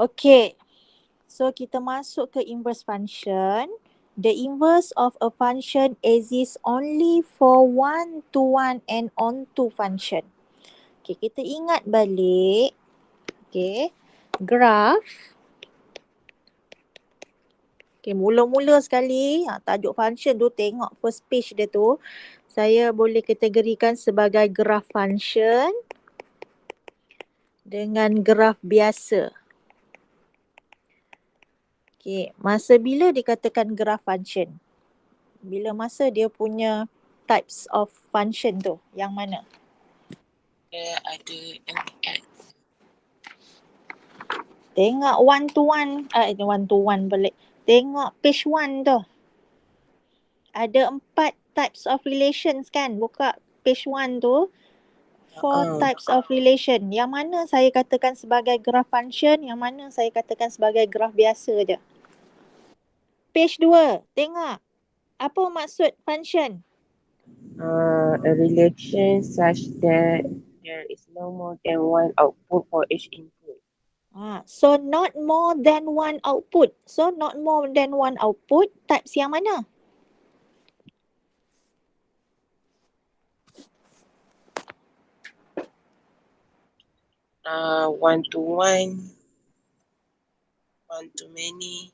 Okay. So kita masuk ke inverse function. The inverse of a function exists only for one-to-one and onto function. Okay, kita ingat balik. Okay, graph. Okay, mula-mula sekali tajuk function tu tengok first page dia tu. Saya boleh kategorikan sebagai graph function dengan graph biasa. Okay, masa bila dikatakan graph function? Bila masa dia punya types of function tu, yang mana? Ada MX. Tengok one to one balik. Tengok page 1 tu. Ada 4 types of relations kan? Buka page 1 tu. 4 types of relation. Yang mana saya katakan sebagai graph function, yang mana saya katakan sebagai graph biasa je. Page 2, tengok. Apa maksud function? A relation such that there is no more than one output for each input. So not more than one output. So not more than one output, types yang mana? One to one, one to many.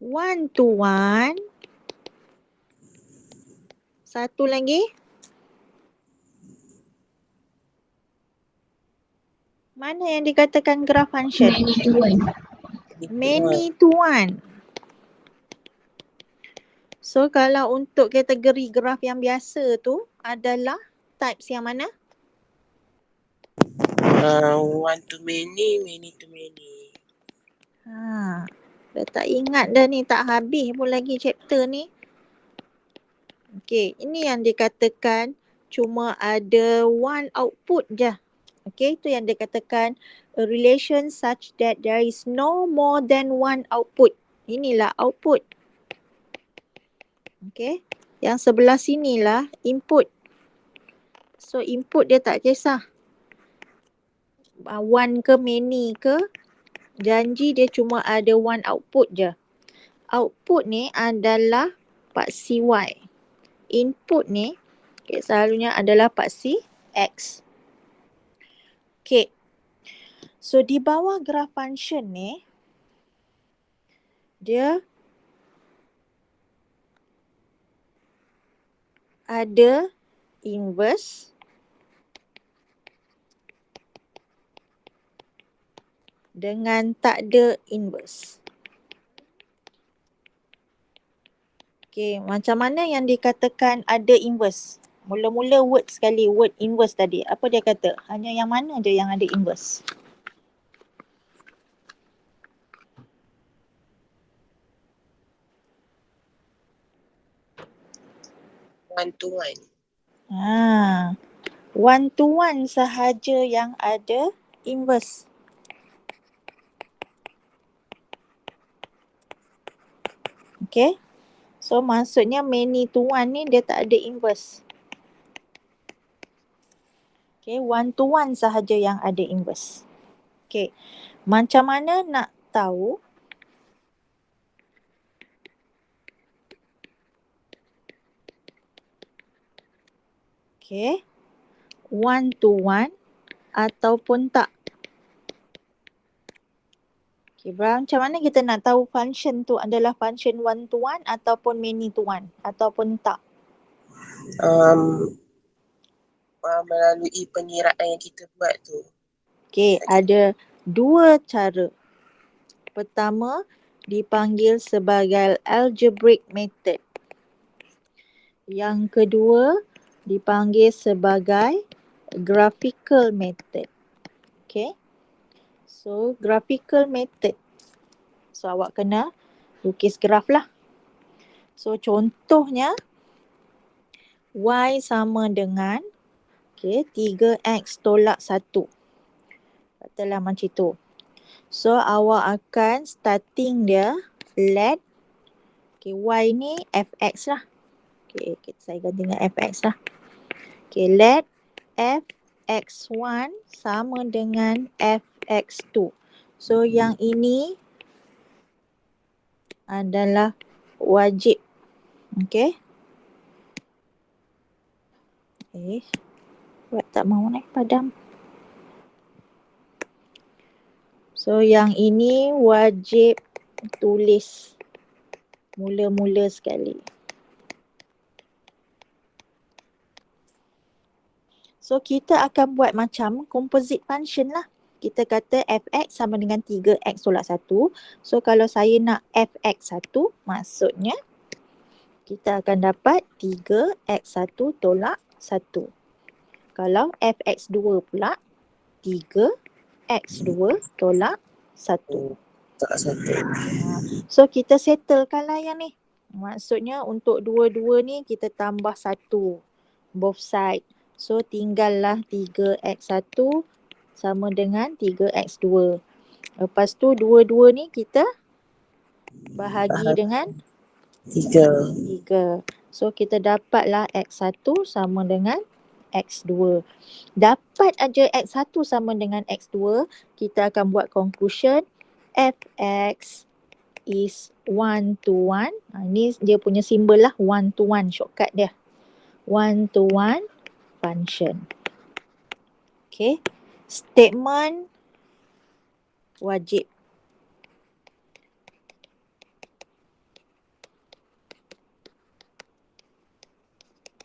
One to one. Satu lagi. Mana yang dikatakan graph function? Many to one. Many to one. So kalau untuk kategori graph yang biasa tu adalah types yang mana? One to many, many to many. Dah tak ingat dah ni, tak habis pun lagi chapter ni. Okay, ini yang dikatakan cuma ada one output je. Okay, itu yang dikatakan a relation such that there is no more than one output. Inilah output. Okay, yang sebelah sinilah input. So input dia tak kisah one ke many ke, janji dia cuma ada one output je. Output ni adalah paksi Y. Input ni selalunya adalah paksi X. Okay. So di bawah graph function ni, dia ada inverse dengan tak ada inverse. Okay, macam mana yang dikatakan ada inverse? Mula-mula word sekali, word inverse tadi. Apa dia kata? Hanya yang mana je yang ada inverse? One to one. One to one sahaja yang ada inverse. Okay. So maksudnya many to one ni dia tak ada inverse. Okay, one to one sahaja yang ada inverse. Okay, macam mana nak tahu? Okay, one to one ataupun tak. Okay, macam mana kita nak tahu function tu adalah function one to one ataupun many to one ataupun tak? Melalui pengiraan yang kita buat tu. Okay, ada dua cara. Pertama, dipanggil sebagai algebraic method. Yang kedua, dipanggil sebagai graphical method. Okay. So, graphical method. So, awak kena lukis graf lah. So, contohnya, Y sama dengan 3X tolak 1. Katalah macam itu. So, awak akan starting dia, let Y ni fx lah. Saya ganti dengan fx lah. Let f X1 sama dengan Fx2. So yang ini adalah wajib. Okay. Buat tak mau padam. So yang ini wajib tulis mula-mula sekali. So kita akan buat macam composite function lah. Kita kata fx sama dengan 3x tolak 1. So kalau saya nak fx1, maksudnya kita akan dapat 3x1 tolak 1. Kalau fx2 pula 3x2 tolak 1. Tak satu. So kita settlekan lah yang ni. Maksudnya untuk dua-dua ni kita tambah 1 both side. So tinggallah 3x1 sama dengan 3x2. Lepas tu dua-dua ni kita bahagi dengan 3. So kita dapatlah x1 sama dengan x2. Dapat aja x1 sama dengan x2, kita akan buat conclusion fx is 1 to 1. Ni dia punya simbol lah, 1 to 1 shortcut dia. 1 to 1 function. Okay. Statement wajib.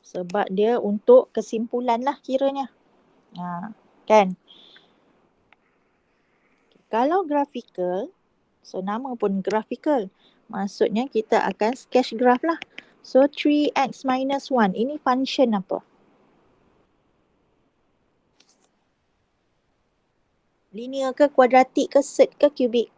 Sebab dia untuk kesimpulan lah kiranya. Kan? Kalau graphical, so nama pun graphical. Maksudnya kita akan sketch graph lah. So 3x minus 1, ini function apa? Linear ke, kuadratik ke, set ke, kubik?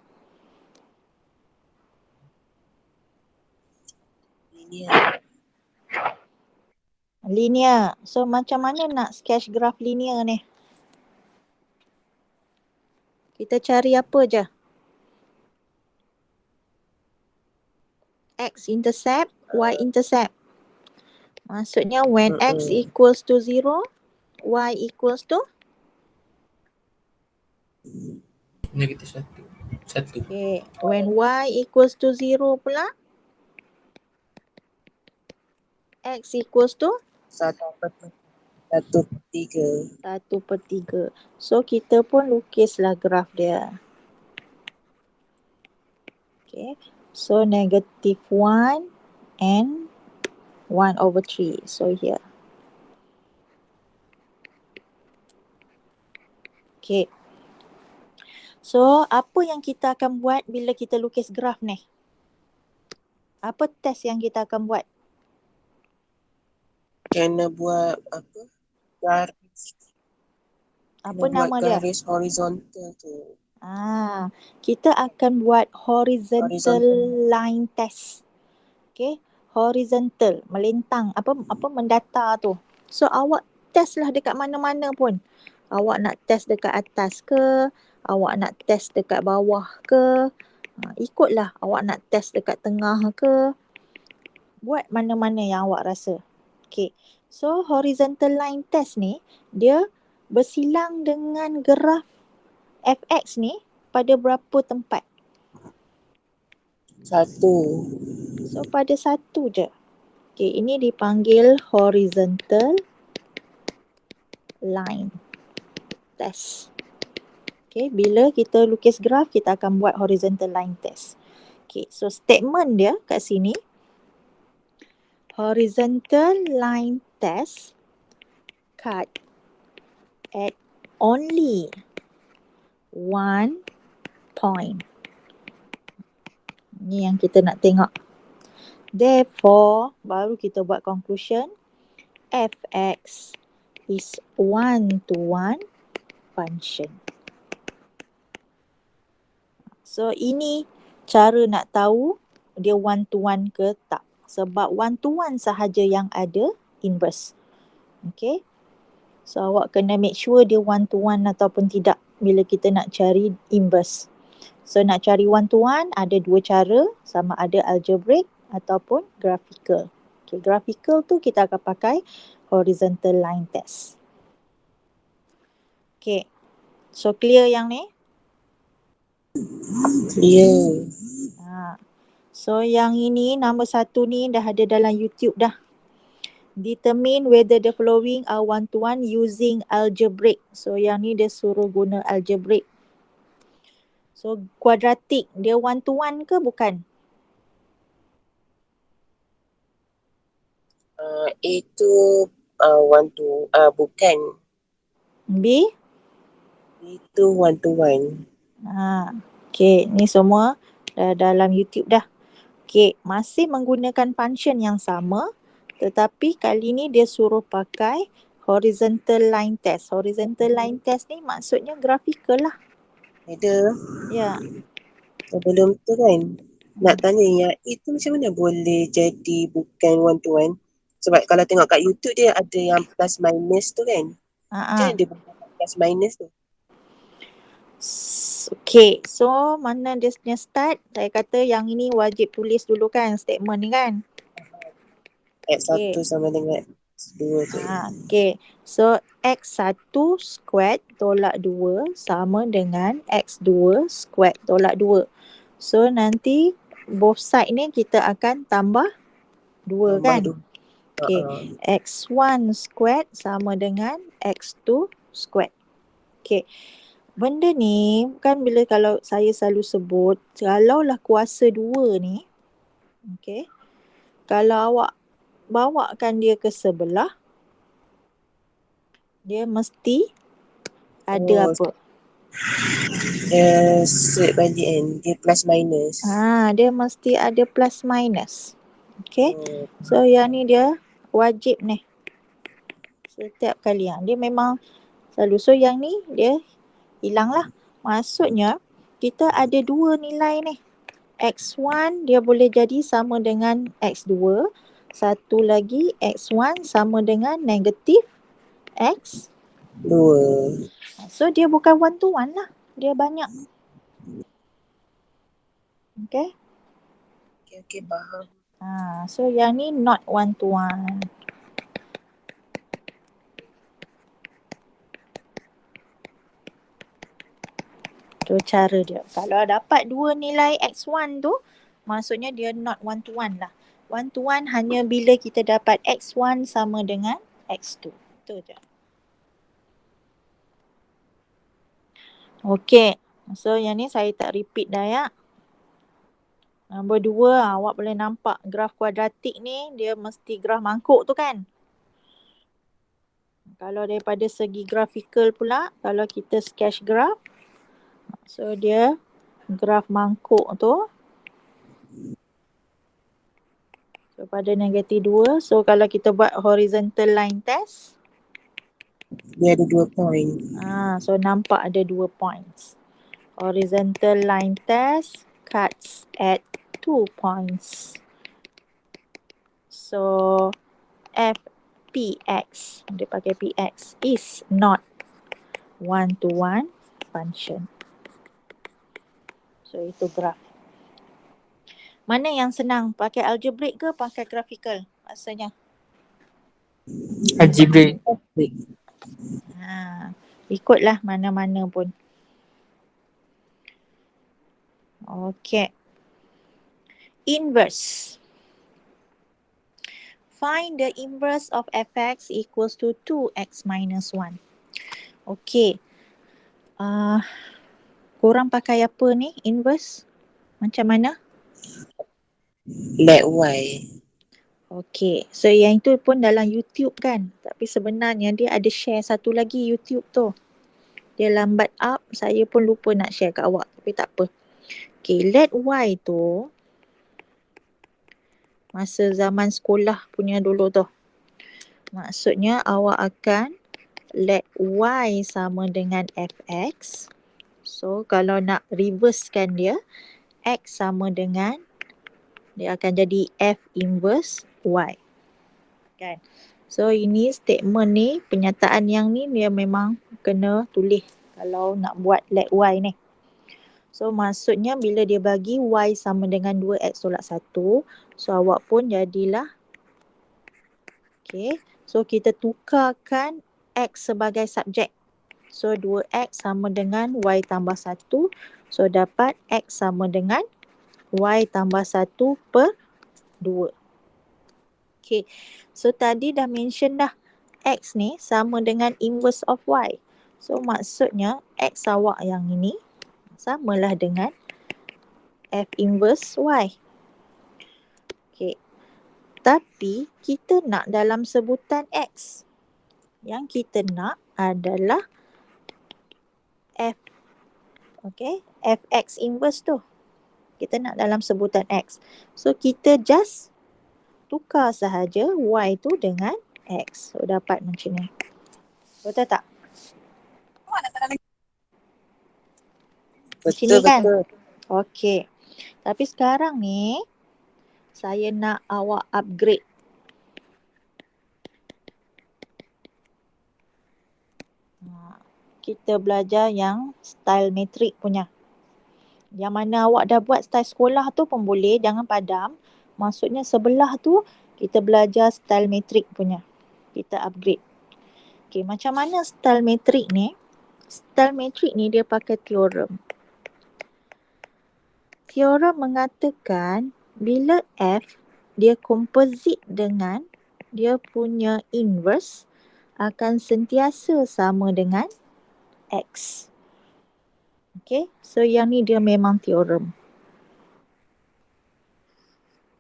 Linear. So macam mana nak sketch graph linear ni? Kita cari apa je? X intercept, Y intercept. Maksudnya when X equals to 0, Y equals to? Negatif 1. Okay. When Y equals to 0 pula? X equals to? 1/3. 1/3. So kita pun lukislah graf dia. Okay. So negative 1 and 1/3. So here. Okay. So apa yang kita akan buat bila kita lukis graf ni? Apa test yang kita akan buat? Kena buat apa? Garis. Apa nama dia? Garis horizontal tu. Kita akan buat horizontal line test. Okay. Horizontal, melintang, apa mendatar tu. So awak test lah dekat mana-mana pun. Awak nak test dekat atas ke, awak nak test dekat bawah ke, ikutlah. Awak nak test dekat tengah ke, buat mana-mana yang awak rasa. Okay. So horizontal line test ni, dia bersilang dengan graf fx ni pada berapa tempat? 1. So pada 1 je. Okay, ini dipanggil horizontal line test. Okay, bila kita lukis graf, kita akan buat horizontal line test. Okay, so statement dia kat sini, horizontal line test cut at only one point. Ni yang kita nak tengok. Therefore, baru kita buat conclusion, fx is 1 to 1 function. So ini cara nak tahu dia 1 to 1 ke tak. Sebab 1 to 1 sahaja yang ada inverse. Okay. So awak kena make sure dia 1 to 1 ataupun tidak bila kita nak cari inverse. So nak cari 1 to 1 ada dua cara, sama ada algebraic ataupun graphical. Okay, graphical tu kita akan pakai horizontal line test. Okay. So clear yang ni? Clear. So yang ini nombor 1 ni dah ada dalam YouTube dah. Determine whether the following are one-to-one using algebraic. So yang ni dia suruh guna algebraic. So kuadratik dia one-to-one ke bukan? Itu bukan. B? Itu one to one. Okay, ni semua dah dalam YouTube dah. Okay, masih menggunakan function yang sama, tetapi kali ni dia suruh pakai horizontal line test. Horizontal line test ni maksudnya graphical lah. Ada. Ya. Sebelum tu kan, nak tanya yang itu macam mana boleh jadi bukan one to one? Sebab kalau tengok kat YouTube dia ada yang plus minus tu kan. Macam mana dia bukan plus minus tu? Okay, so mana dia punya start? Saya kata yang ini wajib tulis dulu kan statement ni kan. X1 sama dengan X2 tu. Okay, so X1 squared tolak 2 sama dengan X2 squared tolak 2. So nanti both side ni kita akan tambah 2 kan. Okay, X1 squared sama dengan X2 squared. Okay, benda ni kan bila kalau saya selalu sebut, kalaulah kuasa 2 ni, okay, kalau awak bawakan dia ke sebelah, dia mesti ada apa? Dia set balik kan, dia plus minus. Dia mesti ada plus minus. Okay, so yang ni dia wajib ni. Setiap kali dia memang selalu. So yang ni dia hilang lah. Maksudnya kita ada dua nilai ni. X1 dia boleh jadi sama dengan X2. Satu lagi X1 sama dengan negatif X2. So dia bukan one to one lah. Dia banyak. Okay. Okay, faham. So yang ni not one to one. Tu cara dia. Kalau dapat dua nilai X1 tu, maksudnya dia not one to one lah. One to one hanya bila kita dapat X1 sama dengan X2. Tu je. Okay. So yang ni saya tak repeat dah ya. Nombor 2, awak boleh nampak graf kuadratik ni, dia mesti graf mangkuk tu kan. Kalau daripada segi grafikal pula, kalau kita sketch graph, so dia graf mangkuk tu. So pada negatif 2, so kalau kita buat horizontal line test, dia ada 2 point. So nampak ada 2 points. Horizontal line test cuts at 2 points. So Px, dia pakai Px, is not one-to-one function. So itu graf. Mana yang senang? Pakai algebraic ke pakai graphical? Rasanya. Algebraic. Ikutlah mana-mana pun. Okay. Inverse. Find the inverse of fx equals to 2x minus 1. Okay. Korang pakai apa ni? Inverse? Macam mana? Let y. Okay. So yang itu pun dalam YouTube kan. Tapi sebenarnya dia ada share satu lagi YouTube tu. Dia lambat up. Saya pun lupa nak share kat awak. Tapi tak apa. Okay. Let y tu. Masa zaman sekolah punya dulu tu. Maksudnya awak akan let y sama dengan fx. So kalau nak reversekan dia, x sama dengan, dia akan jadi f inverse y. Kan? So ini statement ni, penyataan yang ni dia memang kena tulis kalau nak buat let y ni. So maksudnya bila dia bagi y sama dengan 2x tolak 1, so awak pun jadilah, okay, so kita tukarkan x sebagai subjek. So 2x sama dengan y tambah 1. So dapat x sama dengan y tambah 1 per 2. Okay. So tadi dah mention dah x ni sama dengan inverse of y. So maksudnya x awak yang ini samalah dengan f inverse y. Okay. Tapi kita nak dalam sebutan x. Yang kita nak adalah f. Okay. fx inverse tu. Kita nak dalam sebutan x. So kita just tukar sahaja y tu dengan x. So dapat macam ni. Betul tak? Macam ni kan? Betul. Okey. Tapi sekarang ni saya nak awak upgrade. Kita belajar yang style metrik punya. Yang mana awak dah buat style sekolah tu pun boleh, jangan padam. Maksudnya sebelah tu kita belajar style metrik punya. Kita upgrade. Okey, macam mana style metrik ni? Style metrik ni dia pakai teorem. Teorem mengatakan bila F dia composite dengan dia punya inverse akan sentiasa sama dengan X. Okay, so yang ni dia memang teorem.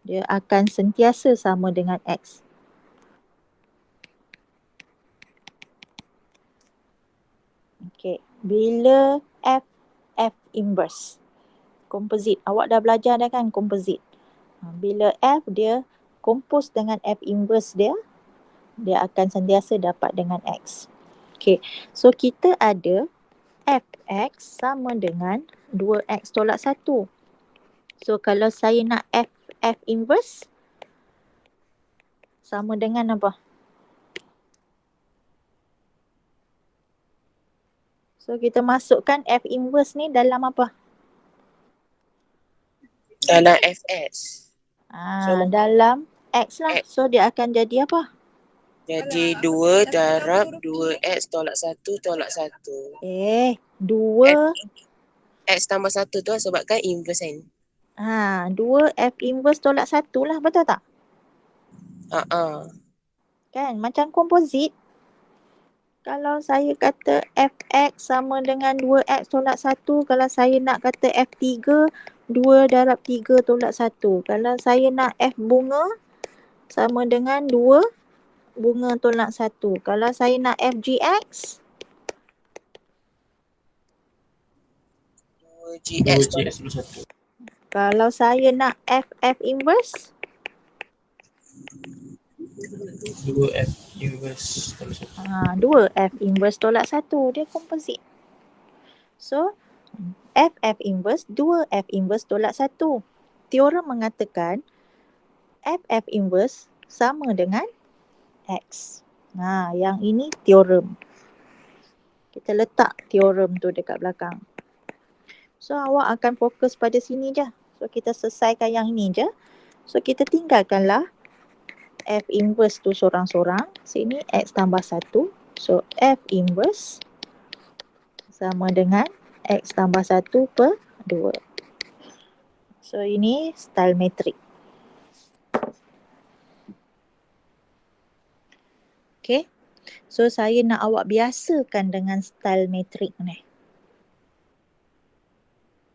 Dia akan sentiasa sama dengan X. Okay, bila F inverse. Composite. Awak dah belajar dah kan composite. Bila F dia compose dengan F inverse dia akan sentiasa dapat dengan X. Okay, so kita ada Fx sama dengan 2x tolak 1. So kalau saya nak F inverse sama dengan apa? So kita masukkan F inverse ni dalam apa? Dalam fs. Dalam X lah. X. So dia akan jadi apa? Jadi 2 darab 2x tolak 1 tolak 1. 2 X tambah 1 tu sebabkan inverse kan? 2 F inverse tolak 1 lah, betul tak? Kan macam komposit. Kalau saya kata Fx sama dengan 2x tolak 1, kalau saya nak kata F3, 2 darab 3 tolak 1. Kalau saya nak F bunga sama dengan 2 bunga tolak 1. Kalau saya nak FGX 2gx GX plus 1. kalau saya nak F inverse 2F inverse tolak 1. 2 F inverse tolak 1. Dia komposit. So F inverse 2 F inverse tolak 1. Teorem mengatakan F inverse sama dengan X. Yang ini teorem. Kita letak teorem tu dekat belakang. So awak akan fokus pada sini je. So kita selesaikan yang ini je. So kita tinggalkanlah F inverse tu sorang-sorang. Sini X tambah 1. So F inverse sama dengan X tambah 1 per 2. So ini style metrik. Okay. So saya nak awak biasakan dengan style metrik ni.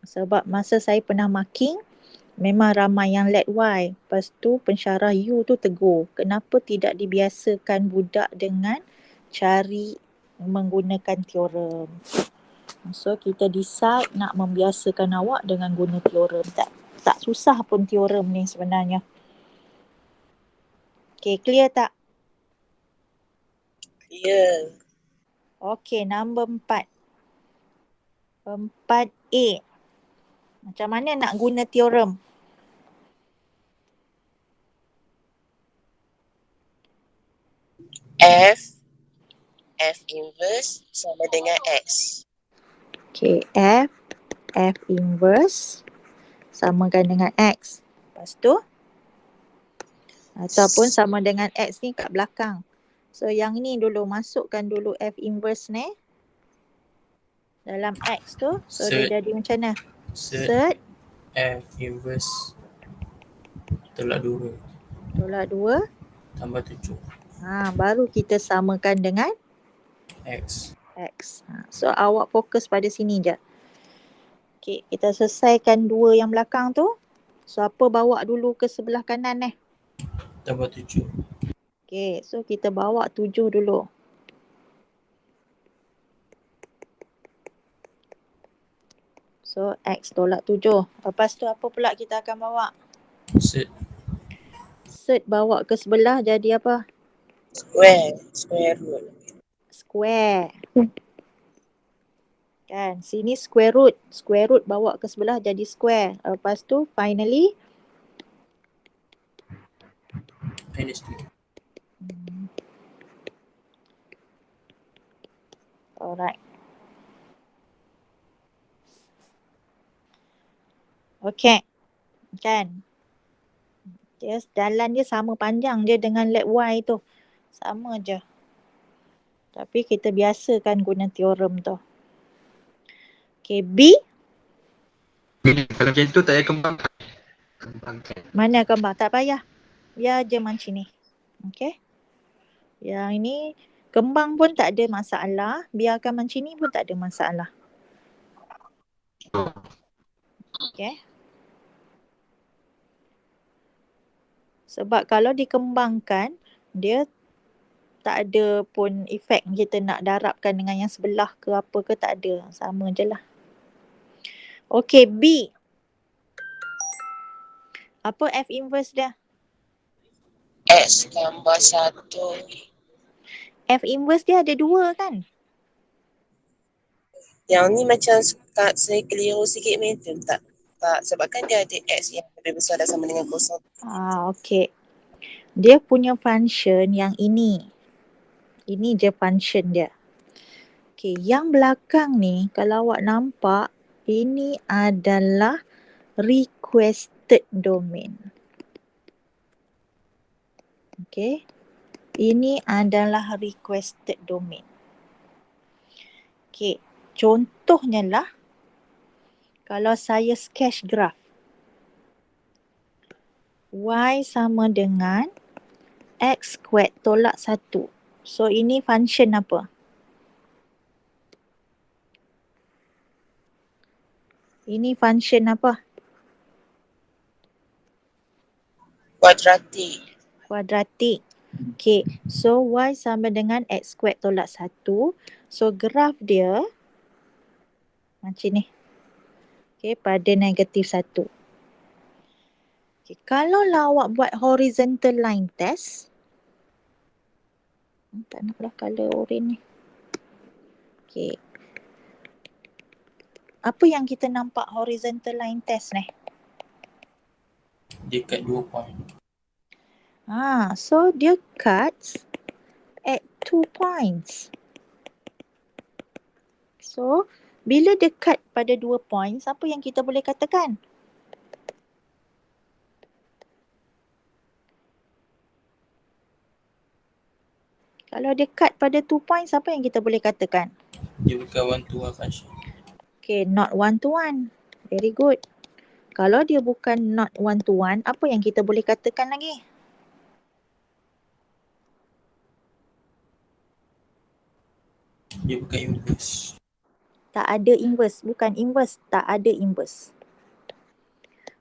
Sebab masa saya pernah marking, memang ramai yang let Y. Lepas tu pensyarah U tu tegur. Kenapa tidak dibiasakan budak dengan cari menggunakan teorem. So kita decide nak membiasakan awak dengan guna teorem. Tak susah pun teorem ni sebenarnya. Okay, clear tak? Ya. Okay, number 4. 4A. Macam mana nak guna teorem? F inverse sama dengan X. Okay, F inverse samakan dengan X. Lepas tu, ataupun sama dengan X ni kat belakang. So yang ni dulu, masukkan dulu F inverse ni. dalam X tu. So Cert. dia jadi macam mana? Cert Cert F inverse tolak 2 tolak 2. tambah 7 Baru kita samakan dengan X. X. So awak fokus pada sini je. Okay, kita selesaikan 2 yang belakang tu. So apa bawa dulu ke sebelah kanan Tambah 7. Okay, so kita bawa 7 dulu. So X tolak 7. Lepas tu apa pula kita akan bawa? Cert Cert bawa ke sebelah jadi apa? Square root. Square. Kan, sini square root. Square root bawa ke sebelah jadi square. Lepas tu finally minus 2. Alright. Okay. Kan. Jalan dia sama panjang je dengan lab Y tu. Sama je. Tapi kita biasakan guna teorem tu. Okay, B. Kalau macam tu tak payah kembangkan. Mana kembang? Tak payah. Biar je macam ni. Okay. Yang ini kembang pun tak ada masalah. Biarkan macam ni pun tak ada masalah. Okay. Sebab kalau dikembangkan, dia tak ada pun efek kita nak darabkan dengan yang sebelah ke apa ke, tak ada. Sama je lah. Okay, B. Apa F inverse dia? X tambah 1. F inverse dia ada 2 kan? Yang ni macam saya keliru sikit macam tak? Tak, sebab kan dia ada X yang lebih besar dan sama dengan kosong. Okay. Dia punya function yang ini. Ini je function dia. Okay, yang belakang ni kalau awak nampak, ini adalah requested domain. Okay. Ini adalah requested domain. Okay. Contohnya lah, kalau saya sketch graph. Y sama dengan X squared tolak 1. So ini function apa? Ini function apa? Kuadratik. Kuadratik. Okay, so Y sama dengan X squared tolak 1. So graf dia macam ni. Okay, pada negatif 1. Okay, kalau lah awak buat horizontal line test. Tak naklah colour orange ni. Okay. Apa yang kita nampak horizontal line test ni? Dia kat 2 point. So dia cuts at 2 points. So, bila dia cut pada 2 points, apa yang kita boleh katakan? Kalau dia cut pada 2 points, apa yang kita boleh katakan? Dia bukan 1-to-1 function. Okay, not 1-to-1. Very good. Kalau dia bukan not 1-to-1, apa yang kita boleh katakan lagi? Dia bukan inverse. Tak ada inverse. Bukan inverse, tak ada inverse.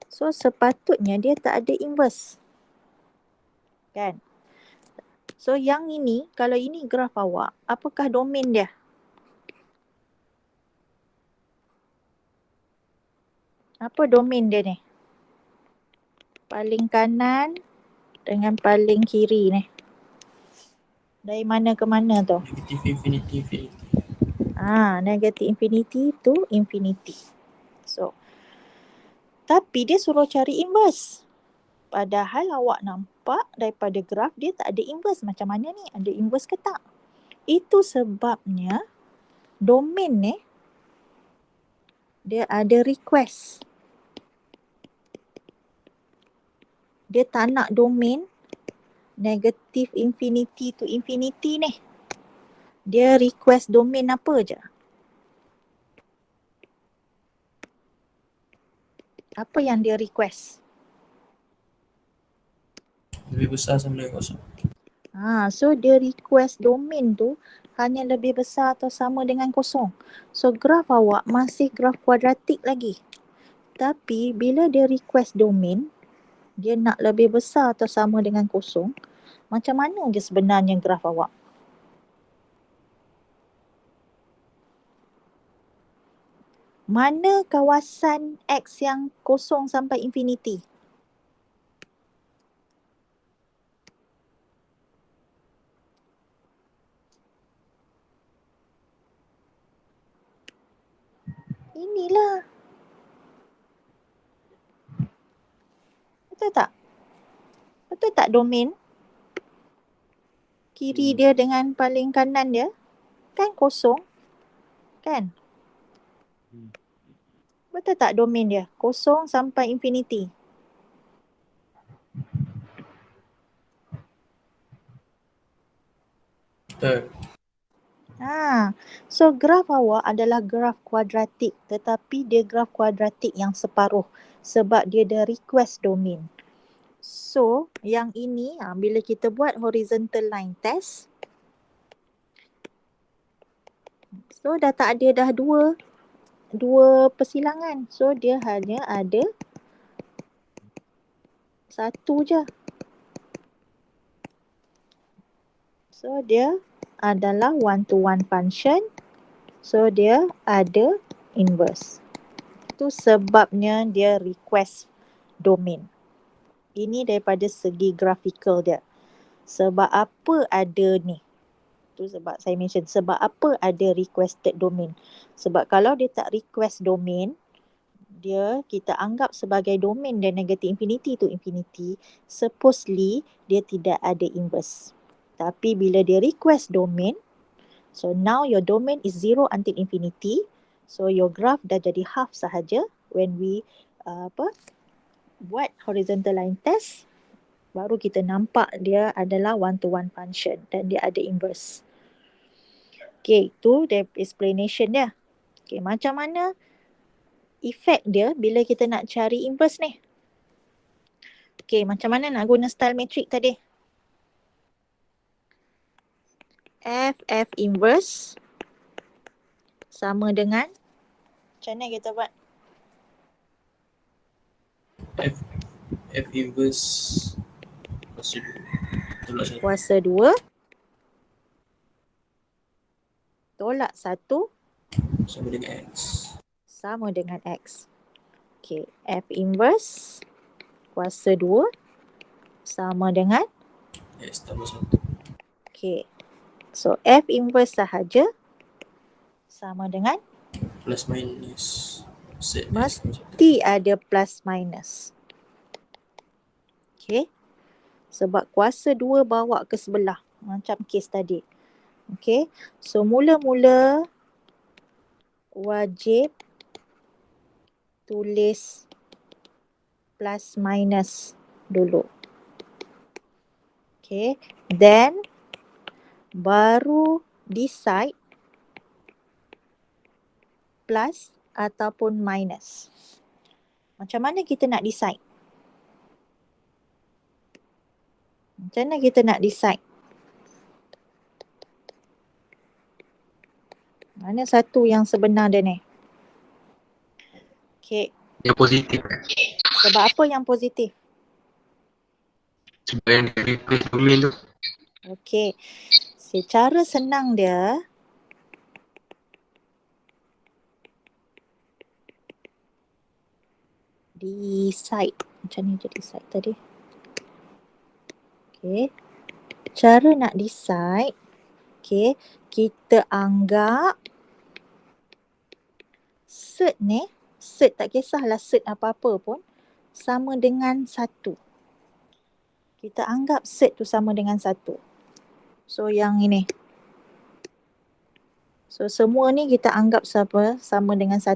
So, sepatutnya dia tak ada inverse. Kan? So, yang ini, kalau ini graf awak, apakah domain dia? Apa domain dia ni? Paling kanan dengan paling kiri ni. Dari mana ke mana tu? Negatif infinity. Negatif infinity to infinity. So, tapi dia suruh cari inverse. Padahal awak nampak daripada graf dia tak ada inverse. Macam mana ni? Ada inverse ke tak? Itu sebabnya domain ni dia ada request. Dia tak nak domain negatif infinity to infinity ni. Dia request domain apa je? Apa yang dia request? Lebih besar sama dengan kosong. So dia request domain tu hanya lebih besar atau sama dengan kosong. So graf awak masih graf kuadratik lagi. Tapi bila dia request domain, dia nak lebih besar atau sama dengan kosong, macam mana je sebenarnya graf awak? Mana kawasan X yang kosong sampai infinity? Inilah. Betul tak? Betul tak domain? Kiri dia dengan paling kanan dia kan kosong. Kan? Betul tak domain dia? Kosong sampai infinity. Betul. So graf awak adalah graf kuadratik, tetapi dia graf kuadratik yang separuh sebab dia ada request domain. So yang ini bila kita buat horizontal line test, so dah tak ada dah dua persilangan. So dia hanya ada satu je. So dia adalah one to one function. So dia ada inverse. Itu sebabnya dia request domain. Ini daripada segi graphical dia. Sebab apa ada ni? Itu sebab saya mention. Sebab apa ada requested domain? Sebab kalau dia tak request domain, kita anggap sebagai domain dan negative infinity to infinity, supposedly dia tidak ada inverse. Tapi bila dia request domain, so now your domain is 0 until infinity. So your graph dah jadi half sahaja when we buat horizontal line test, baru kita nampak dia adalah one to one function dan dia ada inverse. Okay, itu dia explanation dia. Okay, macam mana efek dia bila kita nak cari inverse ni? Okay, macam mana nak guna style matrix tadi? F inverse sama dengan, macam mana kita buat? F inverse kuasa 2 tolak 1 sama dengan X. Sama dengan X. Okay, F inverse kuasa 2 sama dengan X tambah 1. Okay, so F inverse sahaja sama dengan Plus minus set mesti ada plus minus. Okay, sebab kuasa 2 bawa ke sebelah macam kes tadi. Okay, so mula-mula wajib tulis plus minus dulu. Okay, then baru decide plus ataupun minus. Macam mana kita nak decide? Macam mana kita nak decide? Mana satu yang sebenar dia ni? Okay. Yang positif. Sebab apa yang positif? Sebab yang dia request domain tu. Okay. Secara senang dia, decide. Macam ni je decide tadi. Okay. Cara nak decide, okay, kita anggap set ni, set tak kisahlah set apa-apa pun, sama dengan 1. Kita anggap set tu sama dengan 1. So yang ini. So semua ni kita anggap sama dengan 1.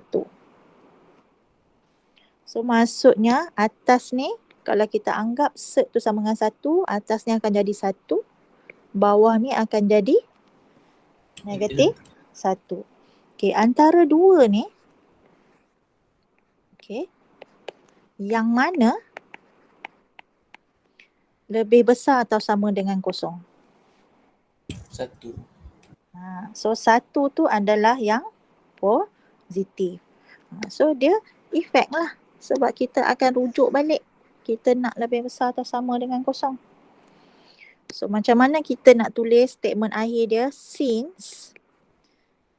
So maksudnya atas ni, kalau kita anggap set tu sama dengan 1, atasnya akan jadi 1, bawah ni akan jadi negatif 1. Okay, antara dua ni, okay, Yang mana lebih besar atau sama dengan kosong? 1. So 1 tu adalah yang positif. So dia efek lah. Sebab kita akan rujuk balik. Kita nak lebih besar atau sama dengan kosong. So macam mana kita nak tulis statement akhir dia? Since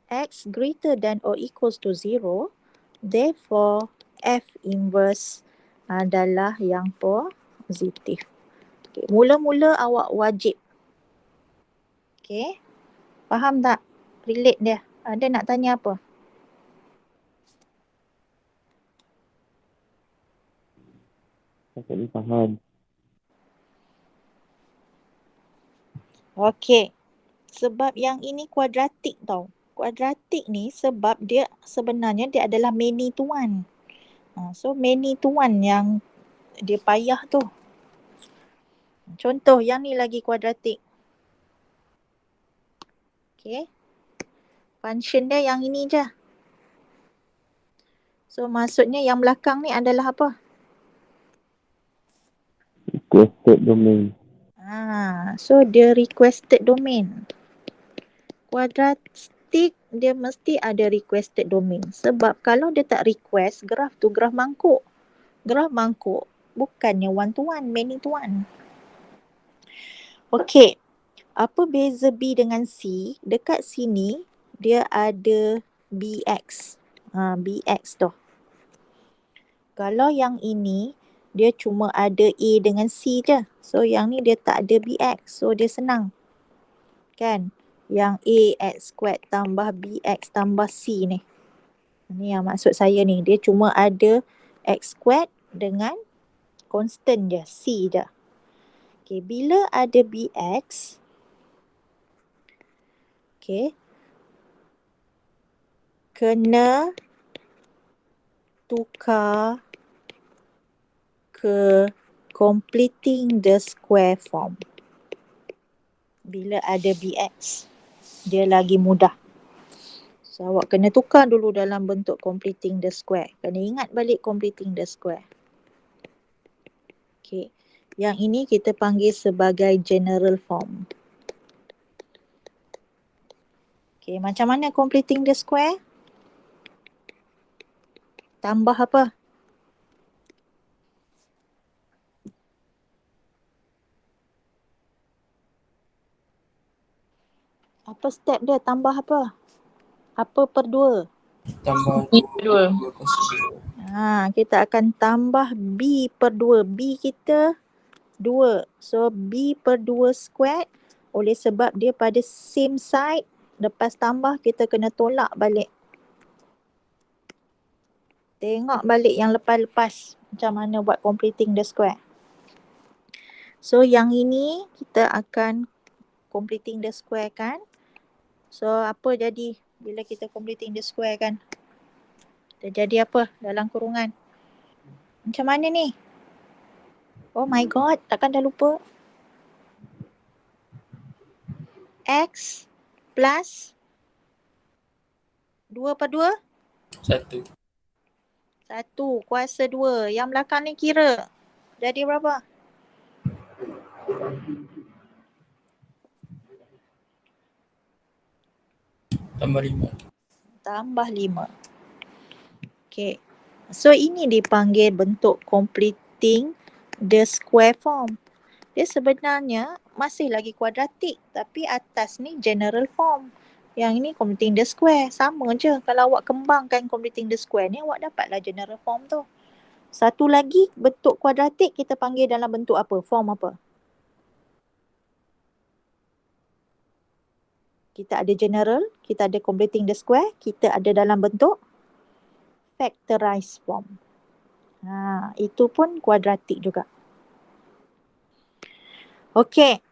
x greater than or equals to 0, therefore F inverse adalah yang positif. Okay. Mula-mula awak wajib. Okay. Faham tak? Relate dia. Ada nak tanya apa? Tak boleh faham. Okey. Sebab yang ini kuadratik tau. Kuadratik ni sebab dia sebenarnya dia adalah many to one. So many to one yang dia payah tu. Contoh yang ni lagi kuadratik. Okey. Function dia yang ini je. So maksudnya yang belakang ni adalah apa? Requested domain. So dia requested domain. Kuadratik dia mesti ada requested domain. Sebab kalau dia tak request, graf tu graf mangkuk. Graf mangkuk bukannya one to one, many to one. Okey. Apa beza B dengan C? Dekat sini dia ada BX. BX tu. Kalau yang ini dia cuma ada A dengan C je. So yang ni dia tak ada BX. So dia senang. Kan? Yang A x squared tambah BX tambah C ni. Ni yang maksud saya ni. Dia cuma ada x squared dengan constant je. C je. Okay. Bila ada BX. Okay. Kena tukar ke completing the square form. Bila ada BX, dia lagi mudah. So awak kena tukar dulu dalam bentuk completing the square. Kena ingat balik completing the square. Okay. Yang ini kita panggil sebagai general form. Okay, macam mana completing the square? Tambah apa? Apa step dia? Tambah apa? Apa per 2? Tambah B per 2. 2 Kita akan tambah B per 2. B kita 2. So B per 2 squared. Oleh sebab dia pada same side. Lepas tambah kita kena tolak balik. Tengok balik yang lepas-lepas. Macam mana buat completing the square. So yang ini kita akan completing the square kan. So apa jadi bila kita completing the square kan? Dia jadi apa dalam kurungan? Macam mana ni? Oh my god, takkan dah lupa? X plus 2 per 2? 1. 1 kuasa 2. Yang belakang ni kira. Jadi berapa? Tambah 5. Tambah 5. Okay. So ini dipanggil bentuk completing the square form. Dia sebenarnya masih lagi kuadratik. Tapi atas ni general form. Yang ini completing the square. Sama je. Kalau awak kembangkan completing the square ni, awak dapatlah general form tu. Satu lagi bentuk kuadratik kita panggil dalam bentuk apa? Form apa? Kita ada general, kita ada completing the square, kita ada dalam bentuk factorized form. Itu pun kuadratik juga. Okey.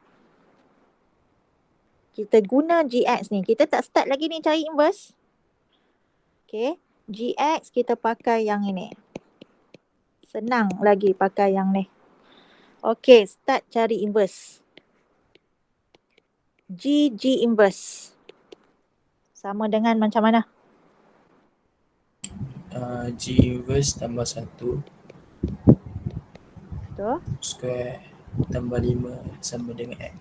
Kita guna GX ni. Kita tak start lagi ni cari inverse. Okey. GX kita pakai yang ini. Senang lagi pakai yang ni. Okey, start cari inverse. G inverse. Sama dengan macam mana? G inverse tambah 1 Betul? Square tambah 5 sama dengan X.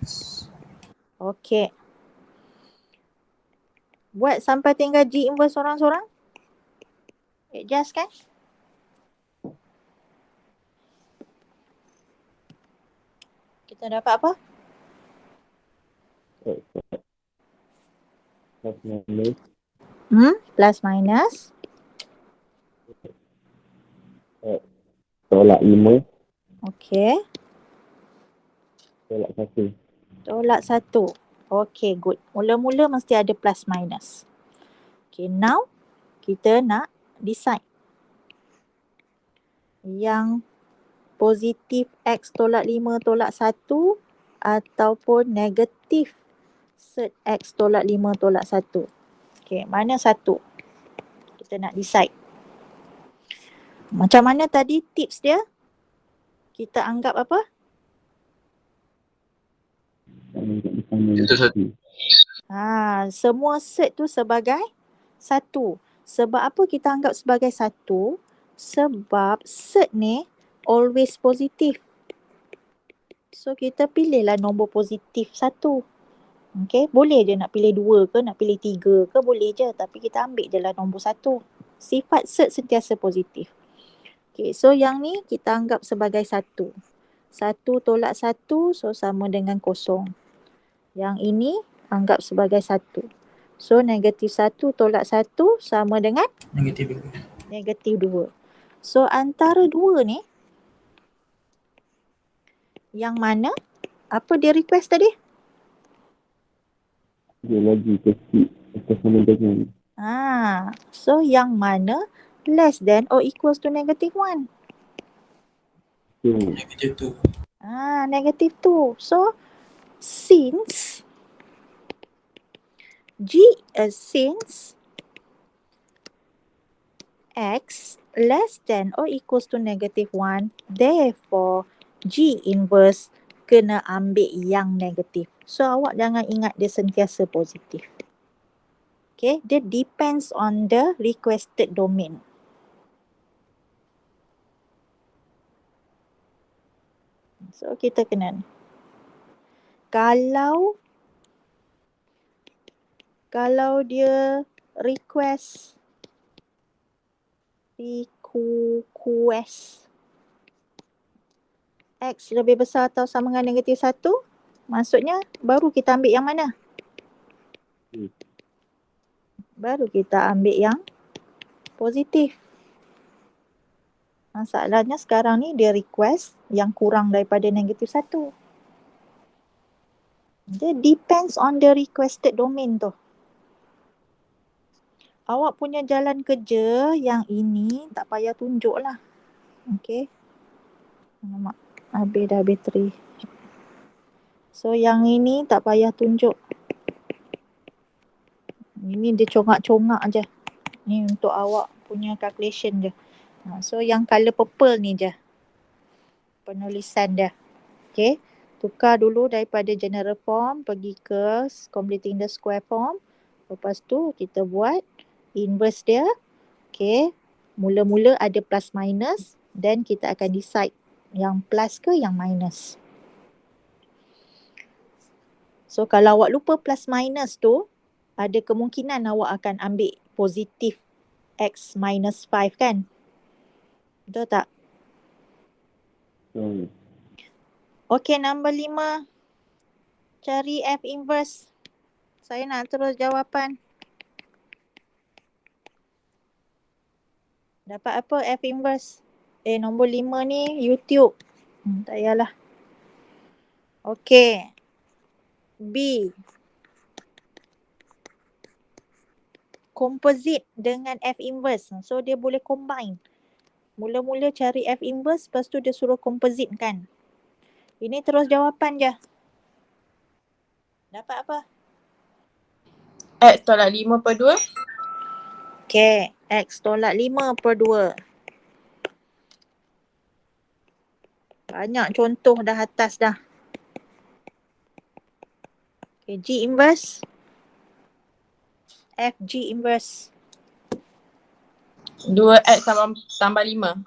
Okey. Buat sampai tinggal G inverse sorang-sorang. Adjust kan? Kita dapat apa? Plus minus. Plus minus. Tolak 5. Okey. Tolak 1. Tolak 1. Okey, good. Mula-mula mesti ada plus minus. Okay, now kita nak decide. Yang positif X tolak 5 tolak 1 ataupun negatif set X tolak 5 tolak 1. Okay, mana satu? Kita nak decide. Macam mana tadi tips dia? Kita anggap apa? Itu satu. Semua set tu sebagai satu. Sebab apa kita anggap sebagai satu? Sebab set ni always positif. So kita pilihlah nombor positif satu. Okay, boleh je nak pilih 2 ke, nak pilih 3 ke, boleh je. Tapi kita ambil je lah nombor satu. Sifat set sentiasa positif. Okay, so yang ni kita anggap sebagai satu. 1 tolak 1, so sama dengan kosong. Yang ini anggap sebagai 1. So negatif 1 tolak 1 sama dengan Negatif 2. negatif 2. So antara 2 ni, yang mana? Apa dia request tadi? Dia lagi kecil. Atau sama dengan. So yang mana less than or equals to negative 1? Negatif 2. Negative 2. So since X less than or equals to negative 1, therefore G inverse kena ambil yang negatif. So awak jangan ingat dia sentiasa positif. Okay, dia depends on the requested domain. So kita kena, kalau dia request X lebih besar atau sama dengan negatif 1, maksudnya baru kita ambil yang mana? Baru kita ambil yang positif. Masalahnya sekarang ni dia request yang kurang daripada negatif 1. Dia depends on the requested domain tu. Awak punya jalan kerja yang ini tak payah tunjuk lah. Okay. Alamak, habis dah bateri. So yang ini tak payah tunjuk. Ini dia congak-congak je. Ni untuk awak punya calculation je. So yang color purple ni je penulisan dia. Okay. Tukar dulu daripada general form pergi ke completing the square form. Lepas tu kita buat inverse dia. Okay. Mula-mula ada plus minus. Then kita akan decide yang plus ke yang minus. So kalau awak lupa plus minus tu, ada kemungkinan awak akan ambil positif X minus 5 kan? Betul tak? Okay, nombor 5. Cari F inverse. Saya nak terus jawapan. Dapat apa F inverse? Nombor 5 ni YouTube. Tak payahlah. Okay. B. Composite dengan F inverse. So dia boleh combine. Mula-mula cari F inverse, lepas tu dia suruh composite kan. Ini terus jawapan je. Dapat apa? X tolak 5 per 2. Okay. X tolak 5 per 2. Banyak contoh dah atas dah. Okay. G inverse. F G inverse. 2X tambah 5.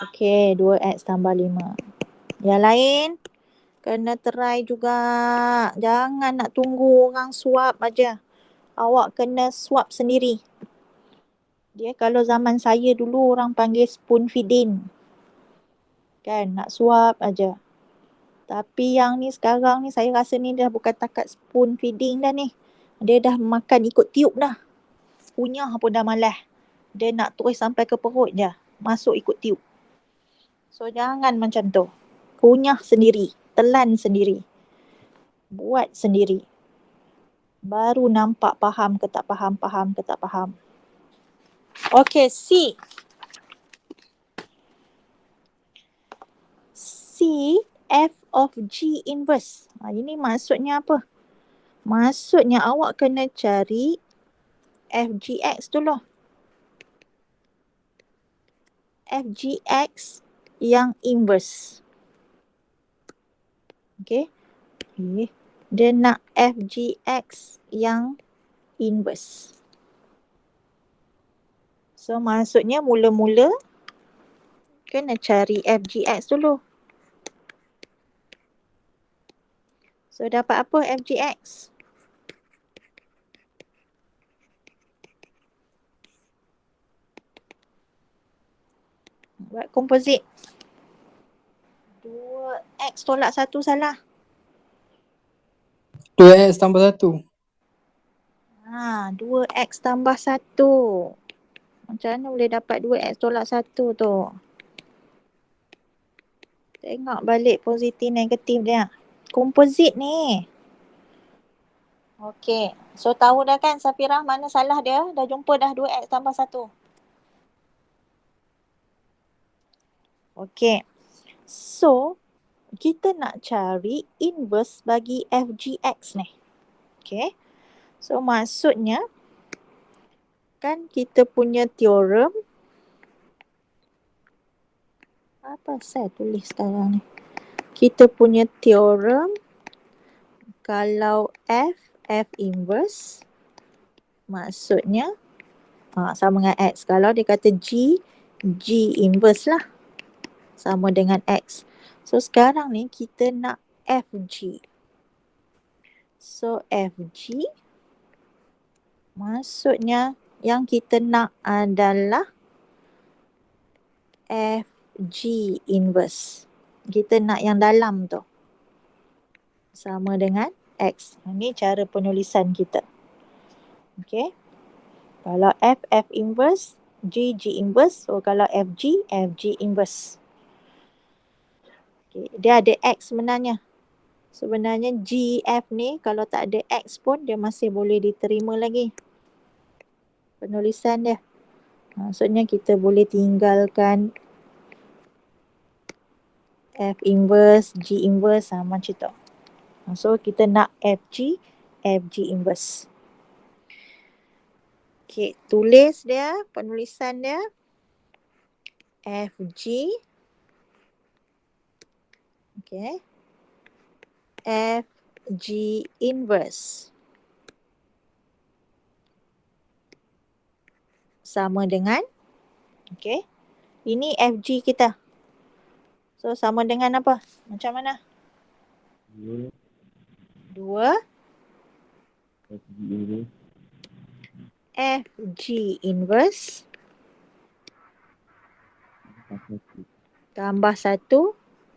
Okey, 2x tambah 5. Yang lain kena try juga. Jangan nak tunggu orang swap aja. Awak kena swap sendiri. Dia kalau zaman saya dulu orang panggil spoon feeding. Kan, nak swap aja. Tapi yang ni sekarang ni saya rasa ni dah bukan takat spoon feeding dah ni. Dia dah makan ikut tiup dah. Kunyah pun dah malas. Dia nak terus sampai ke perut je. Masuk ikut tiup. So jangan macam tu. Kunyah sendiri. Telan sendiri. Buat sendiri. Baru nampak faham ke tak faham, faham ke tak faham. Okey, C. C, F of G inverse. Ini maksudnya apa? Maksudnya awak kena cari FGX dulu. FGX yang inverse. Okey. Dia nak FGX yang inverse. So maksudnya mula-mula kena cari FGX dulu. So dapat apa FGX? Buat komposit. 2x tolak 1 salah. 2x tambah 1. 2x tambah 1. Macam mana boleh dapat 2x tolak 1 tu? Tengok balik positif negatif dia. Komposit ni. Okey. So tahu dah kan Safirah mana salah dia? Dah jumpa dah 2x tambah 1. Okey. So kita nak cari inverse bagi FGX ni. Okey. So maksudnya kan kita punya teorem. Apa saya tulis sekarang ni? Kita punya teorem kalau F inverse maksudnya sama dengan X. Kalau dia kata G inverse lah. Sama dengan X. So sekarang ni kita nak FG. So FG maksudnya yang kita nak adalah FG inverse. Kita nak yang dalam tu. Sama dengan X. Ini cara penulisan kita. Okay. Kalau F inverse, G inverse. So kalau FG inverse. Okay. Dia ada X sebenarnya. Sebenarnya GF ni kalau tak ada X pun dia masih boleh diterima lagi. Penulisan dia. Maksudnya kita boleh tinggalkan F inverse, G inverse macam tu. So kita nak FG inverse. Okay, tulis dia, penulisan dia. FG. Okay. FG inverse. Sama dengan. Okay. Ini FG kita. So sama dengan apa? Macam mana? 2 FG inverse tambah 1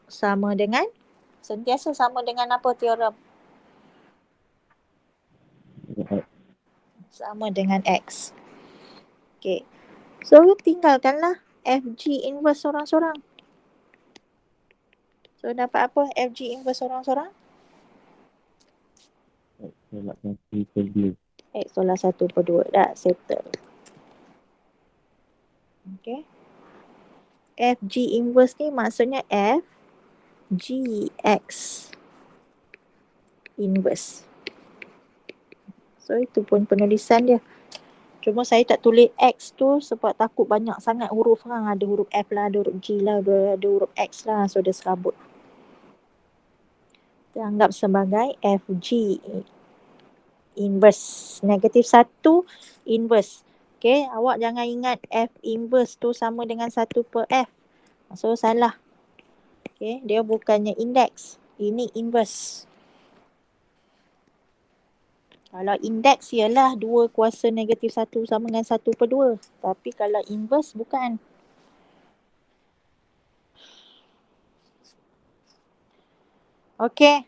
sama dengan, sentiasa sama dengan apa teorem? Sama dengan X. Okay. So tinggalkanlah FG inverse sorang-sorang. So dapat apa FG inverse sorang-sorang? X tolak 1 per 2. Dah settle. Okay. FG inverse ni maksudnya F GX inverse. So itu pun penulisan dia. Cuma saya tak tulis X tu sebab takut banyak sangat huruf kan. Ada huruf F lah, ada huruf G lah, ada huruf X lah. So dia serabut. Kita anggap sebagai FG inverse. Negatif 1 inverse. Okay, awak jangan ingat F inverse tu sama dengan 1 per F. So salah. Okay, dia bukannya index. Ini inverse. Kalau index ialah 2 kuasa negatif 1 sama dengan 1/2. Tapi kalau inverse bukan. Okay.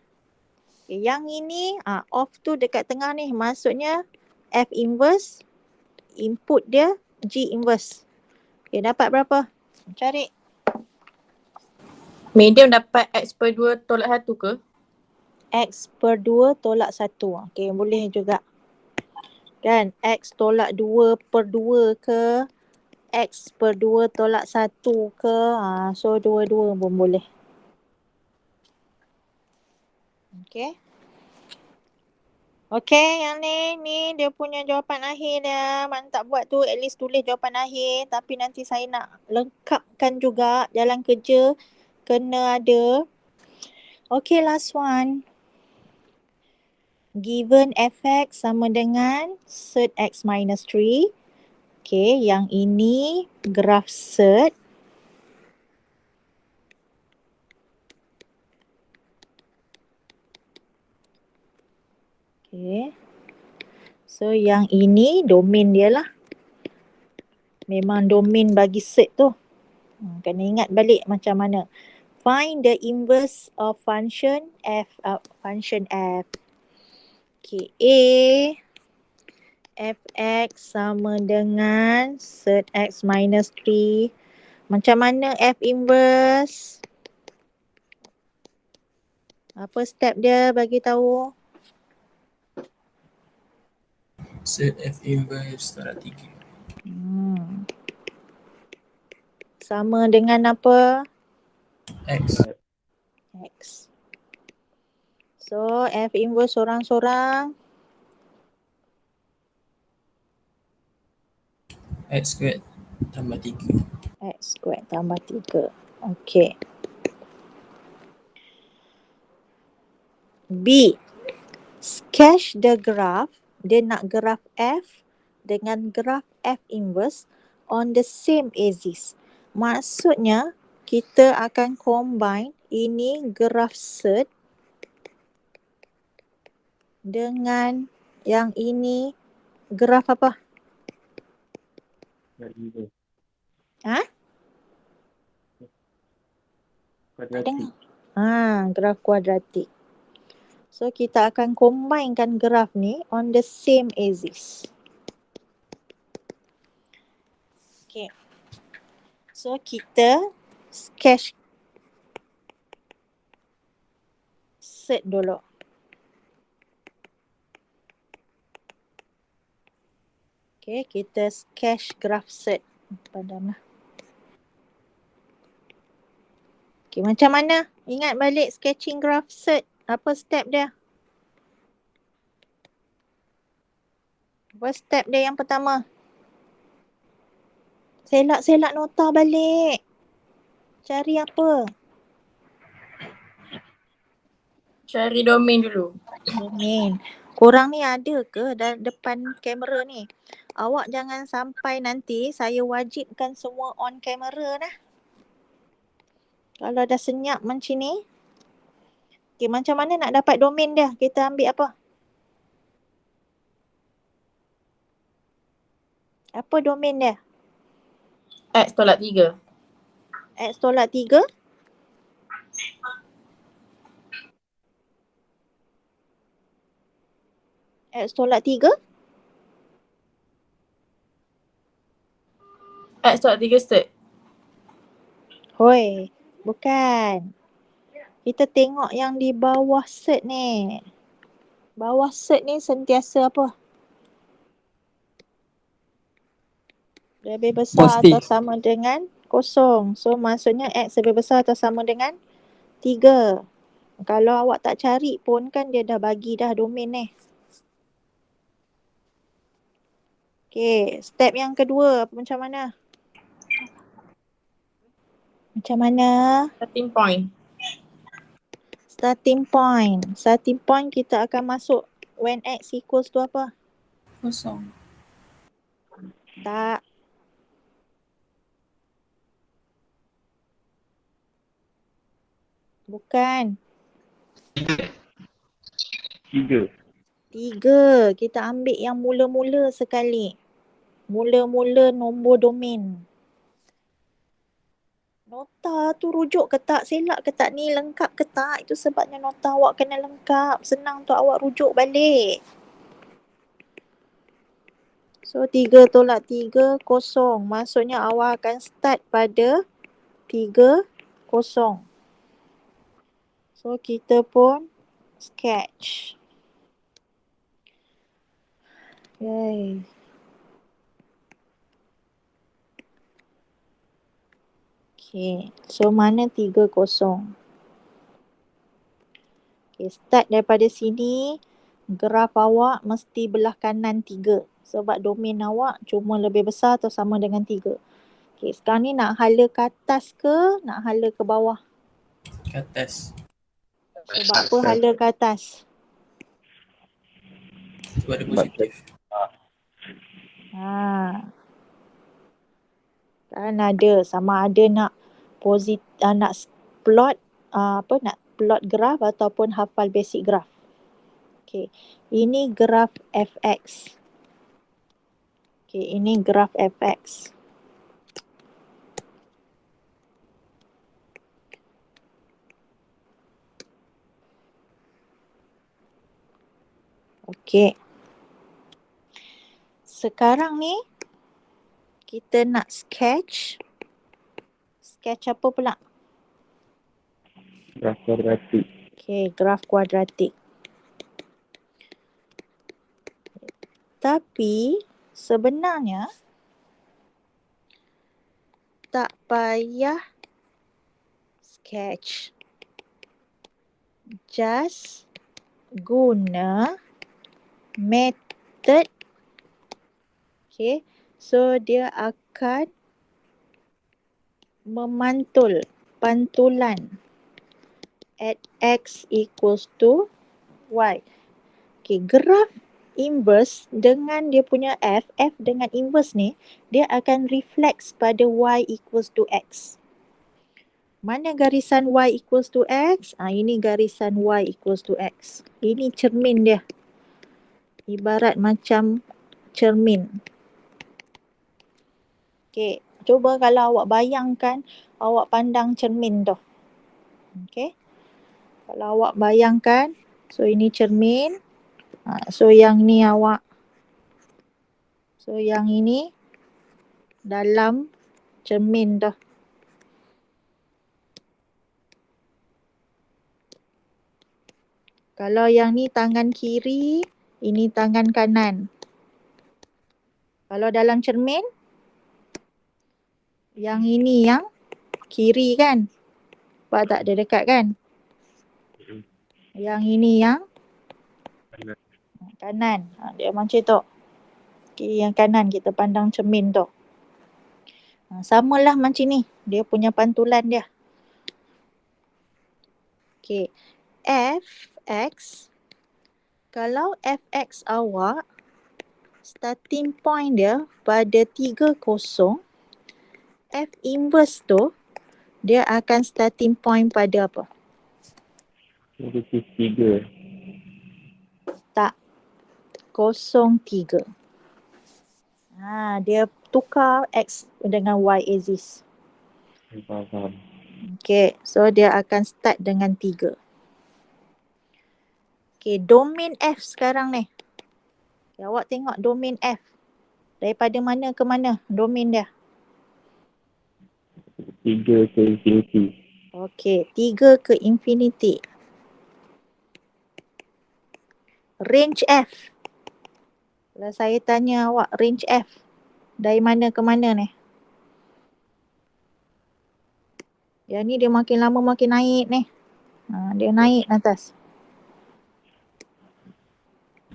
Yang ini off tu dekat tengah ni. Maksudnya F inverse, input dia G inverse. Okay, dapat berapa? Cari. Medium dapat X/2 tolak 1 ke? X/2 tolak 1. Okay, boleh juga. Kan? X tolak 2/2 ke? X/2 tolak 1 ke? So, dua-dua pun boleh. Okay. Okay, yang ni dia punya jawapan akhir dia. Mana tak buat tu, at least tulis jawapan akhir. Tapi nanti saya nak lengkapkan juga jalan kerja. Kena ada. Okay, last one. Given fx sama dengan sert x minus 3. Okay, yang ini graf sert. Okay. So, yang ini domain dia lah. Memang domain bagi sert tu. Kena ingat balik macam mana. Find the inverse of function f. Okay, A fx sama dengan sert x minus 3. Macam mana f inverse? Apa step dia, bagi tahu? Set F inverse tolak 3. Sama dengan apa? X. X. So, F inverse sorang-sorang. X squared tambah 3. X squared tambah 3. Okay. B. Sketch the graph. Dia nak graph F dengan graph F inverse on the same axis. Maksudnya, kita akan combine ini graph sert dengan yang ini graph apa? Kuadratik. Graph kuadratik. So, kita akan combinekan graph ni on the same axis. Okay. So, kita sketch sert dulu. Okay, kita sketch graph sert. Padamlah. Okay, macam mana? Ingat balik sketching graph sert. Apa step dia? Apa step dia yang pertama? Selak-selak nota balik. Cari apa? Cari domain dulu. Domain. Korang ni ada ke depan kamera ni? Awak jangan sampai nanti saya wajibkan semua on kamera dah. Kalau dah senyap macam ni. Okay, macam mana nak dapat domain dia? Kita ambil apa? Apa domain dia? X tolak 3. X tolak 3? X tolak 3? X tolak 3 sert. Hoi, bukan. Kita tengok yang di bawah sert ni. Bawah sert ni sentiasa apa? Lebih besar Positif. atau sama dengan kosong. So, maksudnya X lebih besar atau sama dengan 3. Kalau awak tak cari pun kan dia dah bagi dah domain ni. Okay, step yang kedua macam mana? Macam mana? Starting point. Starting point. Starting point kita akan masuk when X equals to apa? Kosong. Tak. Bukan. 3. 3. Kita ambil yang mula-mula sekali. Mula-mula nombor domain. Nota tu rujuk ke tak? Selak ke tak ni? Lengkap ke tak? Itu sebabnya nota awak kena lengkap. Senang tu awak rujuk balik. So 3 tolak 3, kosong. Maksudnya awak akan start pada 3, kosong. So kita pun sketch. Yay. Okay. So mana 3, kosong. Okay, start daripada sini. Graf awak mesti belah kanan 3. Sebab domain awak cuma lebih besar atau sama dengan 3. Okay, sekarang ni nak hala ke atas ke nak hala ke bawah? Ke atas. Sebab apa hala ke atas? Sebab ada positif. Kan ada sama ada nak nak plot nak plot graf ataupun hafal basic graf. Okay, ini graf fx. Okay, ini graf fx. Okay. Sekarang ni kita nak sketch. Sketch apa pula? Graf kuadratik. Okay, graf kuadratik. Tapi sebenarnya tak payah sketch. Just guna method. Okay, so dia akan memantul, pantulan at x equals to y. Okay, graf inverse dengan dia punya f dengan inverse ni, dia akan reflect pada y equals to x. Mana garisan y equals to x? Ini garisan y equals to x. Ini cermin dia. Ibarat macam cermin. Okay, cuba kalau awak bayangkan, awak pandang cermin tu. Okay. Kalau awak bayangkan, so ini cermin. So yang ni awak. So yang ini dalam cermin tu. Kalau yang ni tangan kiri, ini tangan kanan. Kalau dalam cermin, yang ini yang kiri kan? Nampak tak dia dekat kan? Yang ini yang kanan. Dia macam tu. Okay, yang kanan kita pandang cermin tu. Samalah macam ni. Dia punya pantulan dia. Okay. Fx. Kalau fx awak, starting point dia pada 3, 0. F inverse tu, dia akan starting point pada apa? Negatif 3. Tak. 0,3. Dia tukar X dengan Y axis. Faham. Okay, so dia akan start dengan 3. Okay, domain F sekarang ni. Okay, awak tengok domain F. Daripada mana ke mana domain dia? 3 ke infinity. Okay, 3 ke infinity. Range F. Kalau saya tanya awak range F, dari mana ke mana ni? Yang ni dia makin lama makin naik ni. Dia naik atas.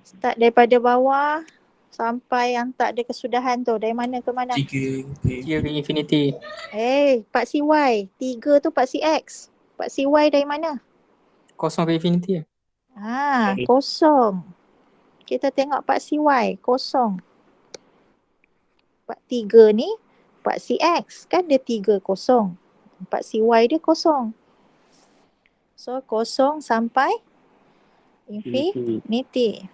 Start daripada bawah sampai yang tak ada kesudahan tu. Dari mana ke mana? 3 ke infinity. Pak CY. 3 tu Pak CX. Pak CY dari mana? Kosong ke infinity. Kosong. Kita tengok Pak CY. Kosong. Pak 3 ni Pak CX. Kan dia 3 kosong. Pak CY dia kosong. So kosong sampai infinity.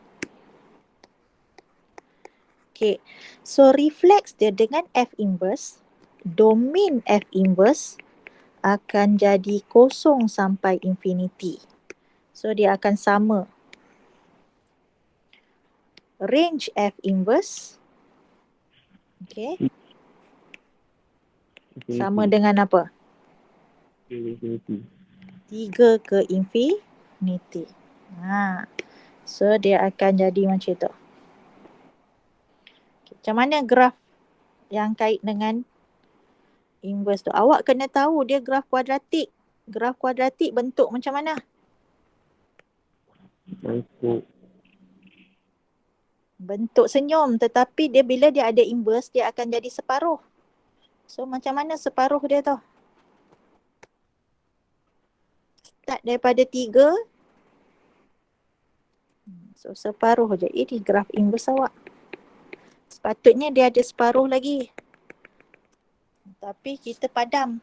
Okay. So reflex dia dengan F inverse, domain F inverse akan jadi kosong sampai infinity. So dia akan sama. Range F inverse. Okay. Sama dengan apa? 3 ke infinity. So dia akan jadi macam tu. Macam mana graf yang kait dengan inverse tu? Awak kena tahu dia graf kuadratik. Graf kuadratik bentuk macam mana? Bentuk senyum, tetapi dia bila dia ada inverse dia akan jadi separuh. So macam mana separuh dia tu? Start daripada 3. So separuh je. Ini graf inverse awak. Sepatutnya dia ada separuh lagi. Tapi kita padam.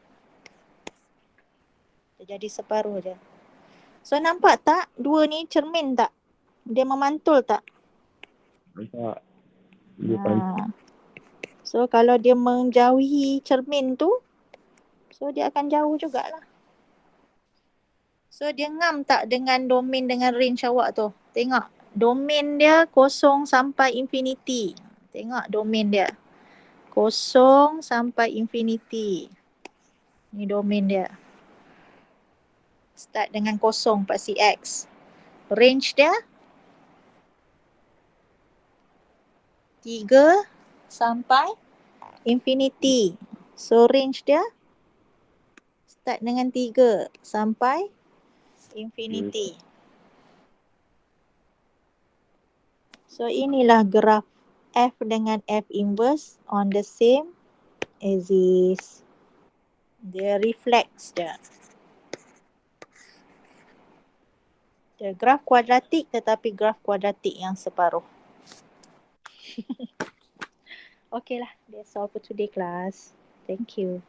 Dia jadi separuh je. So nampak tak? Dua ni cermin tak? Dia memantul tak? Nampak. Dia pantul. So kalau dia menjauhi cermin tu, so dia akan jauh jugalah. So dia ngam tak dengan domain dengan range awak tu? Tengok. Domain dia kosong sampai infinity. Tengok domain dia. Kosong sampai infinity. Ni domain dia. Start dengan kosong pasti X. Range dia 3 sampai infinity. So range dia start dengan 3 sampai infinity. So inilah graf F dengan F inverse on the same axis. Dia reflex dia. Dia graf kuadratik tetapi graf kuadratik yang separuh. Okay lah, that's all for today class. Thank you.